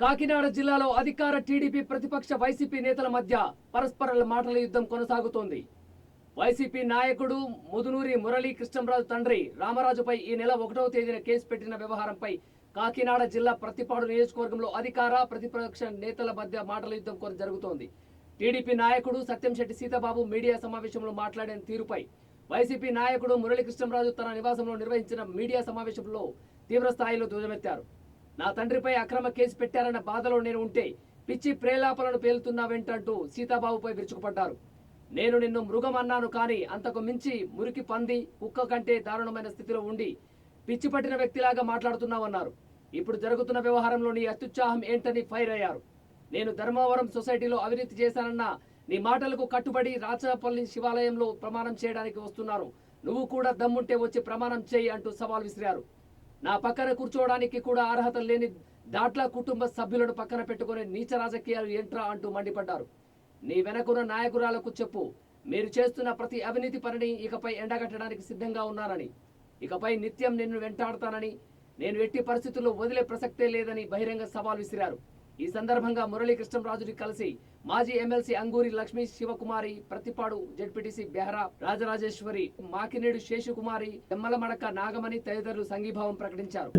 కాకినాడ జిల్లాలో అధికార టీడీపీ ప్రతిపక్ష వైసీపీ నేతల మధ్య పరస్పర మాటల యుద్ధం కొనసాగుతోంది. వైసీపీ నాయకుడు ముదునూరి మురళీ కృష్ణంరాజు తండ్రి రామరాజుపై ఈ నెల 1వ తేదీన కేసు పెట్టిన వ్యవహారంపై కాకినాడ జిల్లా ప్రతిపాడు నియోజకవర్గంలో అధికార ప్రతిపక్ష నేతల మధ్య మాటల యుద్ధం జరుగుతోంది. టీడీపీ నాయకుడు సత్యంశెట్టి సీతాబాబు మీడియా సమావేశంలో మాట్లాడిన తీరుపై వైసీపీ నాయకుడు మురళీ కృష్ణంరాజు తన నివాసంలో నిర్వహించిన మీడియా సమావేశంలో తీవ్ర స్థాయిలో ధ్వజమెత్తారు. నా తండ్రిపై అక్రమ కేసు పెట్టారన్న బాధలో నేను ఉంటే పిచ్చి ప్రేలాపలను పేలుతున్నావేంటంటూ సీతాబాబుపై విరుచుకుపడ్డారు. నేను నిన్ను మృగం అన్నాను, కానీ అంతకు మించి మురికి పంది కుక్క కంటే దారుణమైన స్థితిలో ఉండి పిచ్చి పట్టిన వ్యక్తిలాగా మాట్లాడుతున్నావన్నారు. ఇప్పుడు జరుగుతున్న వ్యవహారంలో నీ అత్యుత్సాహం ఏంటని ఫైర్ అయ్యారు. నేను ధర్మవరం సొసైటీలో అవినీతి చేశానన్న నీ మాటలకు కట్టుబడి రాచపల్లి శివాలయంలో ప్రమాణం చేయడానికి వస్తున్నాను. నువ్వు కూడా దమ్ముంటే వచ్చి ప్రమాణం చేయి అంటూ సవాల్ విసిరారు. నా పక్కన కూర్చోవడానికి కూడా అర్హత లేని దాట్ల కుటుంబ సభ్యులను పక్కన పెట్టుకునే నీచ రాజకీయాలు ఏంట్రా అంటూ మండిపడ్డారు. నీ వెనకున్న నాయకురాలకు చెప్పు, మీరు చేస్తున్న ప్రతి అవినీతి పనిని ఇకపై ఎండగట్టడానికి సిద్ధంగా ఉన్నానని, ఇకపై నిత్యం నిన్ను వెంటాడతానని, నేను ఎట్టి పరిస్థితుల్లో వదిలే ప్రసక్తే లేదని బహిరంగ సవాల్ విసిరారు. ఈ సందర్భంగా మురళీ కృష్ణంరాజుని కలిసి మాజీ ఎమ్మెల్సీ అంగూరి లక్ష్మీ శివకుమారి, ప్రతిపాడు జెడ్పీటీసీ బెహరా రాజరాజేశ్వరి, మాకినేడు శేషుకుమారి, ఎమ్మలమడక నాగమణి తదితరులు సంఘీభావం ప్రకటించారు.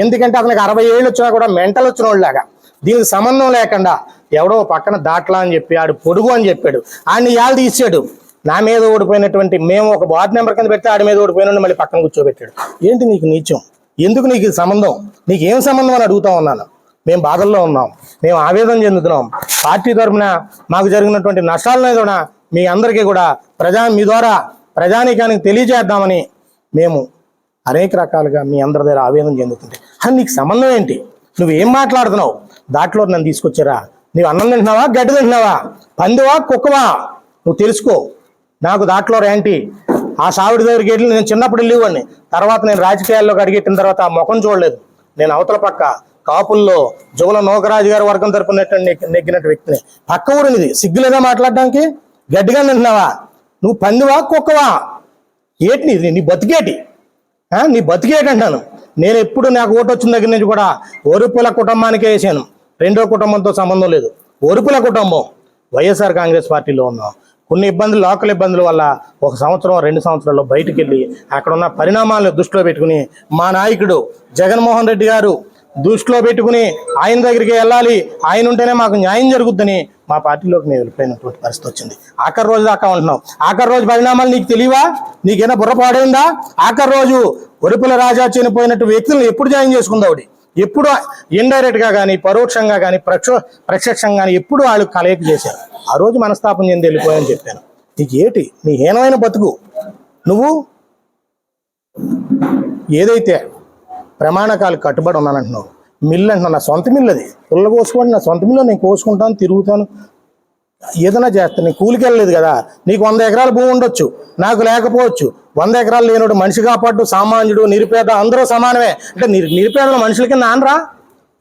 ఎందుకంటే అతనికి 60 ఏళ్ళు వచ్చినా కూడా మెంటల్ వచ్చిన వాళ్ళలాగా దీనికి సంబంధం లేకుండా ఎవడో పక్కన దాట్లా అని చెప్పి ఆడు పొడుగు అని చెప్పాడు, ఆడిని యాళ్ళు తీసాడు. నా మీద ఓడిపోయినటువంటి మేము ఒక వార్డు నెంబర్ కింద పెడితే ఆడి మీద ఓడిపోయిన మళ్ళీ పక్కన కూర్చోబెట్టాడు. ఏంటి నీకు నీచం? ఎందుకు నీకు సంబంధం? నీకు ఏం సంబంధం అని అడుగుతా ఉన్నాను. మేము బాధల్లో ఉన్నాం, మేము ఆవేదన చెందుతున్నాం. పార్టీ తరఫున మాకు జరిగినటువంటి నష్టాలను కూడా మీ అందరికీ కూడా మీ ద్వారా ప్రజానీకానికి తెలియజేద్దామని మేము అనేక రకాలుగా మీ అందరి దగ్గర ఆవేదన చెందుతుంటే అది నీకు సంబంధం ఏంటి? నువ్వేం మాట్లాడుతున్నావు? దాంట్లో నన్ను తీసుకొచ్చారా? నువ్వు అన్నం తింటున్నావా, గడ్డి తింటున్నావా, పందివా, కుక్కవా? నువ్వు తెలుసుకో. నాకు దాంట్లో ఏంటి? ఆ సావిడి దగ్గరికి వెళ్ళి నేను చిన్నప్పుడు వెళ్ళేవాడిని. తర్వాత నేను రాజకీయాల్లోకి అడిగెట్టిన తర్వాత ఆ ముఖం చూడలేదు. నేను అవతల పక్క కాపుల్లో జువల నోకరాజు గారి వర్గం తరపున నెగ్గినట్టు వ్యక్తిని. పక్క ఊరినిది, సిగ్గులేదా మాట్లాడడానికి? గడ్డిగా తింటున్నావా? నువ్వు పందివా, కుక్కవా? ఏటి నీ బతికేటి? నీ బతికేటి అంటాను. నేను ఎప్పుడు నాకు ఓటు వచ్చిన దగ్గర నుంచి కూడా ఒరుపుల కుటుంబానికే వేసాను. రెండో కుటుంబంతో సంబంధం లేదు. ఒరుపుల కుటుంబం వైఎస్ఆర్ కాంగ్రెస్ పార్టీలో ఉన్నాం. కొన్ని ఇబ్బందులు, లోకల్ ఇబ్బందుల వల్ల 1 సంవత్సరం 2 సంవత్సరాల్లో బయటికి వెళ్ళి అక్కడ ఉన్న పరిణామాలను దృష్టిలో పెట్టుకుని మా నాయకుడు జగన్మోహన్ రెడ్డి గారు దృష్టిలో పెట్టుకుని ఆయన దగ్గరికి వెళ్ళాలి, ఆయన ఉంటేనే మాకు న్యాయం జరుగుద్దని మా పార్టీలోకి మేము వెళ్ళిపోయినటువంటి పరిస్థితి వచ్చింది. ఆఖరి రోజు దాకా ఉంటున్నాం. ఆఖరి రోజు పరిణామాలు నీకు తెలియవా? నీకైనా బుర్ర పాడైందా? ఆఖరి రోజు ఒరుపుల రాజా చనిపోయినట్టు వ్యక్తులను ఎప్పుడు జాయిన్ చేసుకుందావుడి? ఎప్పుడు ఇండైరెక్ట్గా కానీ పరోక్షంగా కానీ ప్రత్యక్షంగా కానీ ఎప్పుడు వాళ్ళు కలయిక చేశారు. ఆ రోజు మనస్తాపం చెంది వెళ్ళిపోయాని చెప్పాను. నీకు ఏటి నీ హీనమైన బతుకు? నువ్వు ఏదైతే ప్రమాణకాలు కట్టుబడి ఉన్నానంటున్నావు, మిల్లు అంటున్నావు. నా సొంత మిల్లు అది, పుల్ల కోసుకోండి. నా సొంత మిల్లు నేను కోసుకుంటాను, తిరుగుతాను, ఏదైనా చేస్తాను. నేను కూలికి వెళ్ళలేదు కదా. నీకు 100 ఎకరాల భూమి ఉండొచ్చు, నాకు లేకపోవచ్చు. 100 ఎకరాలు లేనోడు మనిషి కాపాడు, సామాన్యుడు, నిరుపేద అందరూ సమానమే. అంటే నిరుపేదల మనుషులకి నానరా?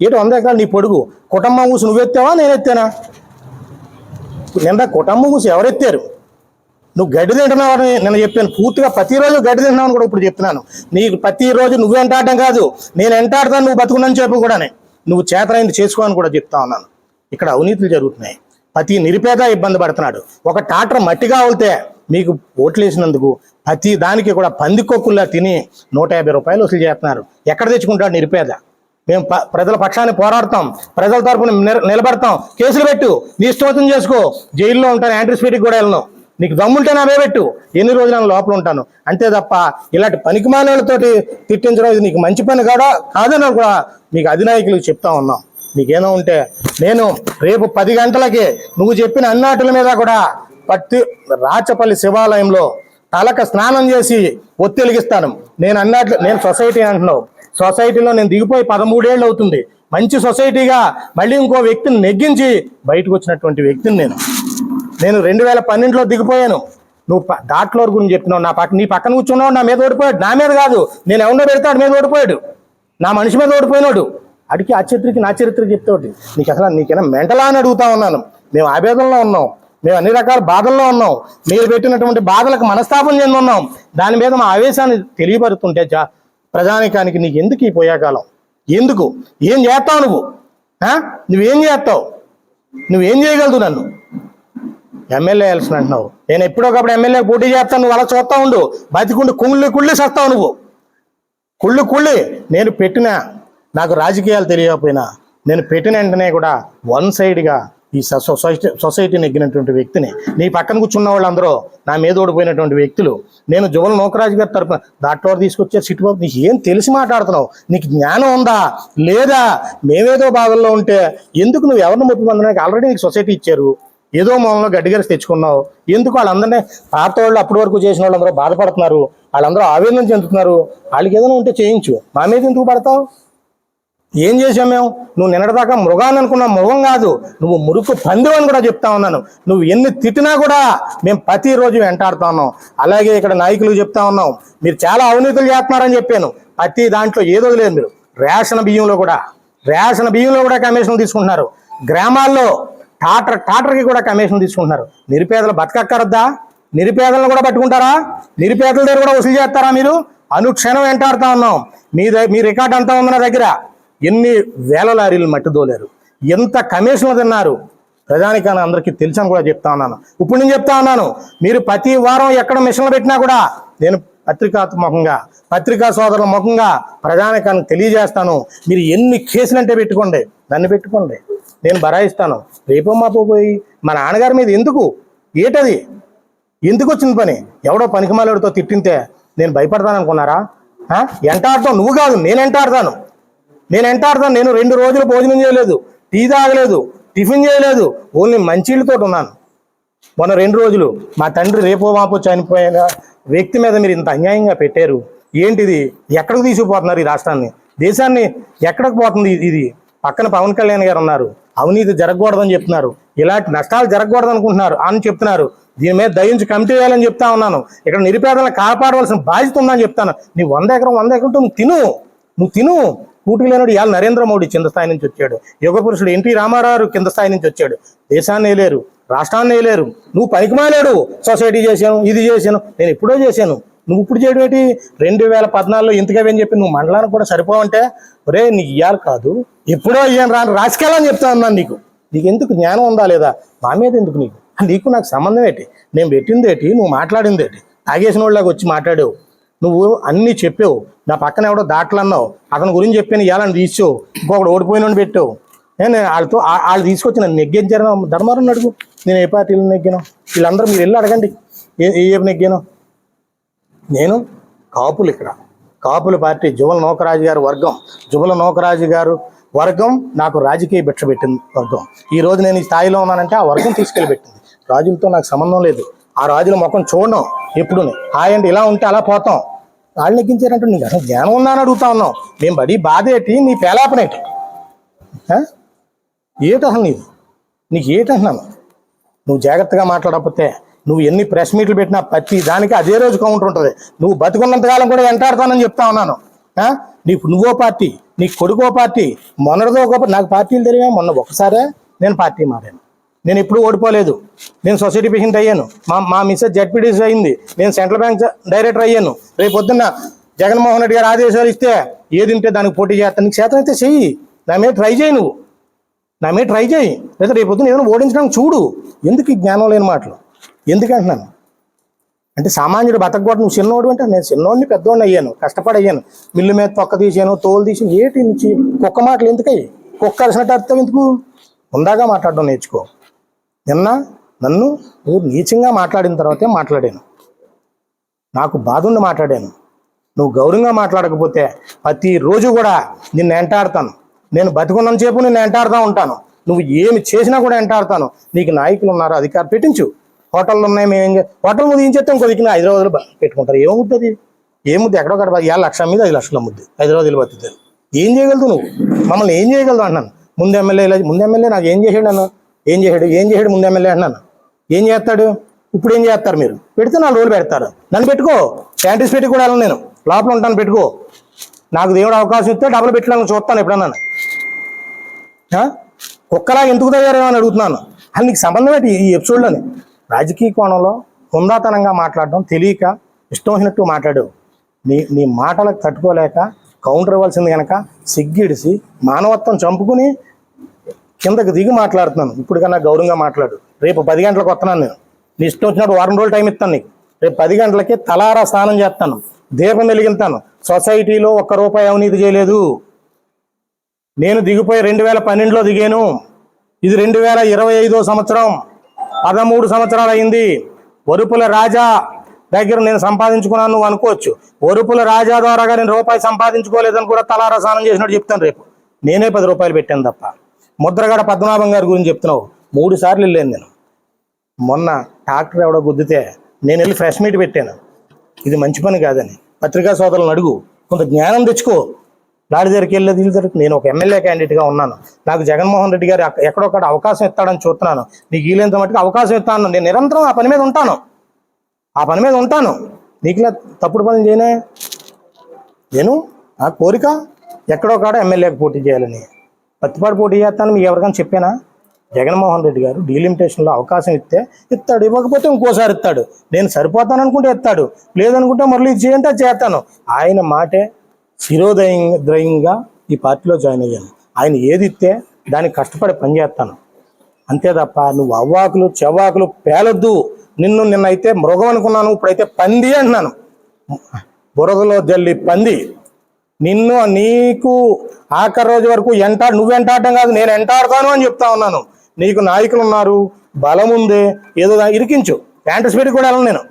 ఏంటి 100 ఎకరాలు నీ పొడుగు? కుటుంబం ఊసి నువ్వెత్తావా, నేను ఎత్తానా? నిన్న కుటుంబం ఊసి ఎవరెత్తారు? నువ్వు గడ్డి తింటున్నావని నేను చెప్పాను. పూర్తిగా ప్రతిరోజు గడ్డి తింటున్నావు కూడా ఇప్పుడు చెప్తున్నాను. నీకు ప్రతిరోజు నువ్వు వెంటాడటం కాదు, నేను వెంటాడతాను, నువ్వు బతుకున్నాను చెప్పు కూడానే. నువ్వు చేతనైంది చేసుకోని కూడా చెప్తా ఉన్నాను. ఇక్కడ అవినీతులు జరుగుతున్నాయి. ప్రతి నిరుపేద ఇబ్బంది పడుతున్నాడు. ఒక టాటర్ మట్టి కావాలితే మీకు ఓట్లు వేసినందుకు ప్రతి దానికి కూడా పందికొక్కుల్లా తిని 150 రూపాయలు వసూలు చేస్తున్నారు. ఎక్కడ తెచ్చుకుంటాడు నిరుపేద? మేము ప్రజల పక్షాన్ని పోరాడతాం, ప్రజల తరపున నిలబడతాం. కేసులు పెట్టు, నీ ఇష్టం చేసుకో. జైల్లో ఉంటాను, యాంటిసిపేటిక్ కూడా వెళ్ళను. నీకు దమ్ముంటే నా పెట్టు, ఎన్ని రోజులు నేను లోపల ఉంటాను. అంతే తప్ప ఇలాంటి పనికిమాలతోటి తిట్టించడం ఇది నీకు మంచి పని కాదని కూడా మీకు అధినాయకులకు చెప్తా ఉన్నాం. నీకేమో ఉంటే నేను రేపు 10 గంటలకి నువ్వు చెప్పిన అన్నాటుల మీద కూడా రాచపల్లి శివాలయంలో తలక స్నానం చేసి ఒత్తిలిగిస్తాను. నేను సొసైటీ అంటున్నావు. సొసైటీలో నేను దిగిపోయి 13 ఏళ్ళు అవుతుంది. మంచి సొసైటీగా మళ్ళీ ఇంకో వ్యక్తిని నెగ్గించి బయటకు వచ్చినటువంటి వ్యక్తిని నేను 2012లో దిగిపోయాను. నువ్వు దాంట్లో గురించి చెప్తున్నావు. నీ పక్కన కూర్చున్నావు, నా మీద ఓడిపోయాడు. నా మీద కాదు, నేను ఎవరినో పెడతాడు మీద ఓడిపోయాడు. నా మనిషి మీద ఓడిపోయినాడు. అడిగి ఆ చరిత్రకి నా చరిత్ర చెప్తాడు. నీకైనా మెంటలా అని అడుగుతా ఉన్నాను. మేము ఆవేదనలో ఉన్నాం, మేము అన్ని రకాల బాధల్లో ఉన్నాం. మీరు పెట్టినటువంటి బాధలకు మనస్తాపం చెంది ఉన్నాం. దాని మీద మా ఆవేశాన్ని తెలియపరుతుంటే ప్రజానికానికి నీకు ఎందుకు ఈ పోయాకాలం? ఎందుకు? ఏం చేస్తావు నువ్వు? నువ్వేం చేస్తావు? నువ్వేం చేయగలదు? నన్ను ఎమ్మెల్యే ఎలక్షన్ అంటున్నావు. నేను ఎప్పుడొకప్పుడు ఎమ్మెల్యే పోటీ చేస్తాను, నువ్వు అలా చూస్తా ఉండు. బతికుండు కుళ్ళి సస్తావు నువ్వు, కుళ్ళి. నేను పెట్టిన, నాకు రాజకీయాలు తెలియకపోయినా నేను పెట్టిన వెంటనే కూడా వన్ సైడ్గా ఈ సొసైటీ నెగ్గినటువంటి వ్యక్తిని. నీ పక్కన కూర్చున్న వాళ్ళందరూ నా మీద ఓడిపోయినటువంటి వ్యక్తులు. నేను జువల నూకరాజు గారి తరపున దాటోడు తీసుకొచ్చే సిట్టుబాబు, నీకు ఏం తెలిసి మాట్లాడుతున్నావు? నీకు జ్ఞానం ఉందా లేదా? మేమేదో బాధల్లో ఉంటే ఎందుకు నువ్వు ఎవరిని ముప్పి పొందడానికి? ఆల్రెడీ నీకు సొసైటీ ఇచ్చారు, ఏదో మూలంలో గడ్డిగరిసి తెచ్చుకున్నావు. ఎందుకు వాళ్ళందరినీ పాత వాళ్ళు అప్పటి వరకు చేసిన వాళ్ళందరూ బాధపడుతున్నారు, వాళ్ళందరూ ఆవేదన చెందుతున్నారు. వాళ్ళకి ఏదైనా ఉంటే చేయించు, మా మీద ఎందుకు పడతావు? ఏం చేసాం మేము? నువ్వు నిన్నటిదాకా మృగాన్ని అనుకున్నా, మృగం కాదు, నువ్వు మురుకు పంది అని కూడా చెప్తా ఉన్నాను. నువ్వు ఎన్ని తిట్టినా కూడా మేము ప్రతిరోజు వెంటాడుతా ఉన్నాం. అలాగే ఇక్కడ నాయకులు చెప్తా ఉన్నాం, మీరు చాలా అవినీతులు చేస్తున్నారని చెప్పాను. ప్రతి దాంట్లో ఏదో లేదు. మీరు రేషన్ బియ్యంలో కూడా కమిషన్లు తీసుకుంటున్నారు. గ్రామాల్లో టాటర్కి కూడా కమిషన్ తీసుకుంటున్నారు. నిరుపేదలు బతకక్కరద్దా? నిరుపేదలను కూడా పట్టుకుంటారా? నిరుపేదల దగ్గర కూడా వసూలు చేస్తారా? మీరు అనుక్షణం వెంటాడుతా ఉన్నాం. మీ రికార్డ్ అంతా ఉంది నా దగ్గర. ఎన్ని వేల లారీలు మట్టి దోలేరు, ఎంత కమిషన్లు తిన్నారు ప్రజానికాన్ని అందరికీ తెలుసని కూడా చెప్తా ఉన్నాను. ఇప్పుడు నేను చెప్తా ఉన్నాను, మీరు ప్రతి వారం ఎక్కడ మిషన్లు పెట్టినా కూడా నేను పత్రికా సోదరుల ముఖంగా ప్రజానికాన్ని తెలియజేస్తాను. మీరు ఎన్ని కేసులంటే పెట్టుకోండి, నన్ను పెట్టుకోండి, నేను బరాయిస్తాను. రేపో మాపో పోయి మా నాన్నగారి మీద ఏటది ఎందుకు వచ్చింది పని? ఎవడో పనికిమాలడితో తిట్టింతే నేను భయపడతాను అనుకున్నారా? ఎంటాడతాను నువ్వు కాదు, నేను ఎంటాడతాను. నేను 2 రోజులు భోజనం చేయలేదు, టీ తాగలేదు, టిఫిన్ చేయలేదు, ఓన్లీ మంచిళ్ళతో ఉన్నాను. మొన్న 2 రోజులు మా తండ్రి రేపో మాపో చనిపోయిన వ్యక్తి మీద మీరు ఇంత అన్యాయంగా పెట్టారు. ఏంటిది? ఎక్కడికి తీసుకుపోతున్నారు ఈ రాష్ట్రాన్ని, దేశాన్ని? ఎక్కడికి పోతుంది ఇది? పక్కన పవన్ కళ్యాణ్ గారు ఉన్నారు, అవినీతి జరగకూడదని చెప్తున్నారు, ఇలాంటి నష్టాలు జరగకూడదు అనుకుంటున్నారు అని చెప్తున్నారు. దీని మీద దయించి కమిటీ వేయాలని చెప్తా ఉన్నాను. ఇక్కడ నిరుపేదలను కాపాడవలసిన బాధ్యత ఉందని చెప్తాను. నీ 100 ఎకరంతో నువ్వు తిను. కూటికి లేనుడు ఇవాళ నరేంద్ర మోడీ కింద స్థాయి నుంచి వచ్చాడు, యుగ పురుషుడు ఎన్టీ రామారావు కింద స్థాయి నుంచి వచ్చాడు. దేశాన్ని వేయలేరు, రాష్ట్రాన్ని వేయలేరు. నువ్వు పనికిమాలేడు. సొసైటీ చేశాను, ఇది చేశాను, నేను ఎప్పుడో చేశాను. నువ్వు ఇప్పుడు చేయడం ఏంటి? 2014లో ఇంతకవేని చెప్పి నువ్వు మండలానికి కూడా సరిపోవంటే, ఒరే నీకు ఇవ్వాలి కాదు, ఎప్పుడో ఇయ్యాను రాసుకెళ్ళని చెప్తా ఉన్నాను. నీకు ఎందుకు జ్ఞానం ఉందా లేదా? మా మీద ఎందుకు? నీకు నాకు సంబంధం ఏంటి? నేను పెట్టిందేటి, నువ్వు మాట్లాడిందేటి? తాగేసిన వాళ్ళకి వచ్చి మాట్లాడావు, నువ్వు అన్నీ చెప్పావు. నా పక్కన ఎవడో దాటలు అన్నావు, అతని గురించి చెప్పాను, ఇవ్వాలని తీసావు. ఇంకొకటి ఓడిపోయిన పెట్టావు. నేను వాళ్ళు తీసుకొచ్చి నన్ను నెగ్గించాను. ధర్మారం అడుగు, నేను ఏ పార్టీలో నెగ్గాను? వీళ్ళందరూ మీరు వెళ్ళి అడగండి ఏ నెగ్గాను. నేను కాపుల పార్టీ జువల నూకరాజు గారు వర్గం నాకు రాజకీయ భిక్ష పెట్టింది వర్గం. ఈ రోజు నేను ఈ స్థాయిలో ఉన్నానంటే ఆ వర్గం తీసుకెళ్ళి పెట్టింది. రాజులతో నాకు సంబంధం లేదు. ఆ రాజుల ముఖం చూడడం ఎప్పుడు. హాయ్ అంటే ఇలా ఉంటే అలా పోతాం. వాళ్ళు నెగ్గించారంటే నీకు అసలు జ్ఞానం ఉందా అని అడుగుతా ఉన్నాం. మేము బడి బాధ ఏంటి, నీ పేలాపనేటి ఏటి అసలు నీకు ఏంటంటున్నాను? నువ్వు జాగ్రత్తగా మాట్లాడకపోతే నువ్వు ఎన్ని ప్రెస్ మీట్లు పెట్టినా ప్రతి దానికి అదే రోజు కౌంటర్ ఉంటుంది. నువ్వు బతుకున్నంతకాలం కూడా వెంటాడతానని చెప్తా ఉన్నాను. నువ్వో పార్టీ, నీ కొడుకో పార్టీ, మొన్నటిదో ఒక నాకు పార్టీలు తెలియదు. మొన్న ఒకసారే నేను పార్టీ మారాను. నేను ఎప్పుడు ఓడిపోలేదు. నేను సొసైటీ పేషెంట్ అయ్యాను. మా మిస్సెస్ జడ్పీటీసీ అయింది. నేను సెంట్రల్ బ్యాంక్ డైరెక్టర్ అయ్యాను. రేపు పొద్దున్న జగన్మోహన్ రెడ్డి గారు ఆదేశాలు ఇస్తే ఏది ఉంటే దానికి పోటీ చేస్తాను. నీకు చేతన అయితే చెయ్యి, నా మీద ట్రై చేయి. లేదా రేపు పొద్దున్న ఏదైనా ఓడించడానికి చూడు. ఎందుకు ఈ జ్ఞానం లేని మాటలు ఎందుకంటున్నాను అంటే, సామాన్యుడు బతకూడదు. నువ్వు చిన్నోడు అంటే నేను చిన్నోడిని పెద్దోడిని అయ్యాను, కష్టపడి అయ్యాను. మిల్లు మీద తొక్క తీసాను, తోలు తీసాను. ఏటి నుంచి కుక్క మాటలు ఎందుకయ్యి? కుక్క అరిసినట్టు అర్థం ఎందుకు? ఉందాగా మాట్లాడడం నేర్చుకో. నిన్న నన్ను నువ్వు నీచంగా మాట్లాడిన తర్వాతే మాట్లాడాను. నాకు బాధ ఉండి మాట్లాడాను. నువ్వు గౌరవంగా మాట్లాడకపోతే ప్రతిరోజు కూడా నిన్ను వెంటాడతాను. నేను బతుకున్నంతసేపు నిన్ను వెంటాడుతూ ఉంటాను. నువ్వు ఏమి చేసినా కూడా వెంటాడతాను. నీకు నాయకులు ఉన్నారు, అధికారులు పెట్టించు. హోటళ్ళు ఉన్నాయి, హోటల్ ముందు ఏం చేస్తాం? కొద్దిగా హైదరాబాద్లో పెట్టుకుంటారు. ఏమవుతుంది? ఏముద్ది? ఎక్కడో అక్కడ 5 లక్షల మీద 5 లక్షల ముద్ది హైదరాబాద్లో బతుకుతారు. ఏం చేయగలదు నువ్వు? మమ్మల్ని ఏం చేయగలదు అంటున్నాను. ముందు ఎమ్మెల్యే నాకు ఏం చేసాడు? ఏం చేసాడు ముందు ఎమ్మెల్యే అన్నాను. ఏం చేస్తాడు? ఇప్పుడు ఏం చేస్తారు? మీరు పెడితే 4 రోజులు పెడతారు. నన్ను పెట్టుకో, శానిటైజ్ పెట్టి కూడా వెళ్ళను. నేను లోపల ఉంటాను, పెట్టుకో. నాకు దేవుడు అవకాశం ఇస్తే డబ్బులు పెట్టాలని చూస్తాను ఎప్పుడన్నా. కుక్కలాగా ఎందుకు తయారేమని అడుగుతున్నాను. అది నీకు సంబంధం ఏంటి ఈ ఎపిసోడ్లోని? రాజకీయ కోణంలో హుందాతనంగా మాట్లాడడం తెలియక ఇష్టం వచ్చినట్టు మాట్లాడావు. నీ మాటలకు తట్టుకోలేక కౌంటర్ ఇవ్వాల్సింది కనుక సిగ్గిడిసి మానవత్వం చంపుకుని కిందకి దిగి మాట్లాడుతున్నాను. ఇప్పుడు కన్నా గౌరవంగా మాట్లాడు. రేపు 10 గంటలకు వస్తున్నాను నేను. నీ ఇష్టం వచ్చినప్పుడు వారం రోజులు టైం ఇస్తాను నీకు. రేపు 10 గంటలకి తలారా స్నానం చేస్తాను, దీపం వెలిగిస్తాను. సొసైటీలో ₹1 అవినీతి చేయలేదు. నేను దిగిపోయి 2012లో దిగాను. ఇది 2025 సంవత్సరం, 13 సంవత్సరాలు అయింది. వరుపుల రాజా దగ్గర నేను సంపాదించుకున్నాను నువ్వు అనుకోవచ్చు. వరుపుల రాజా ద్వారాగా నేను రూపాయి సంపాదించుకోలేదని కూడా తలారా స్నానం చేసినట్టు చెప్తాను. రేపు నేనే ₹10 పెట్టాను తప్ప. ముద్రగడ పద్మనాభం గారి గురించి చెప్తున్నావు. 3 సార్లు వెళ్ళాను నేను. మొన్న ట్రాక్టర్ ఎవడో గుద్దితే నేను వెళ్ళి ఫ్రెష్ మీట్ పెట్టాను. ఇది మంచి పని కాదని పత్రికా సోదరులను అడుగు, కొంత జ్ఞానం తెచ్చుకో. దాడి దగ్గరికి వెళ్ళేది వీళ్ళ దగ్గరికి. నేను ఒక ఎమ్మెల్యే క్యాండిడేట్గా ఉన్నాను. నాకు జగన్మోహన్ రెడ్డి గారు ఎక్కడొక్కడ అవకాశం ఇస్తాడని చూస్తున్నాను. నీకు వీలైనంత మట్టుకు అవకాశం ఇస్తాను. నేను నిరంతరం ఆ పని మీద ఉంటాను. నీకులా తప్పుడు పనులు చేయనే. నేను ఆ కోరిక ఎక్కడొక్కడ ఎమ్మెల్యేకి పోటీ చేయాలని, పత్తిపాడు పోటీ చేస్తాను. మీకు ఎవరికైనా చెప్పానా? జగన్మోహన్ రెడ్డి గారు డీలిమిటేషన్లో అవకాశం ఇస్తాడు, ఇవ్వకపోతే ఇంకోసారి ఇస్తాడు. నేను సరిపోతాను అనుకుంటే ఇస్తాడు, లేదనుకుంటే మళ్ళీ ఇది చేయంటే అది చేస్తాను. ఆయన మాటే శిరోదయంగా ఈ పార్టీలో జాయిన్ అయ్యాను. ఆయన ఏది ఇస్తే దానికి కష్టపడి పనిచేస్తాను అంతే తప్ప నువ్వు అవ్వాకులు చెవ్వాకులు పేలొద్దు. నిన్నైతే మృగం అనుకున్నాను, ఇప్పుడైతే పంది అంటున్నాను. బురదలో జల్లి పంది. నీకు ఆఖరి రోజు వరకు నువ్వు వెంటాడటం కాదు, నేను వెంటాడతాను అని చెప్తా ఉన్నాను. నీకు నాయకులు ఉన్నారు, బలం ఉంది, ఏదో ఇరికించు. యాంటిసిపేట్ కూడా వెళ్ళను నేను.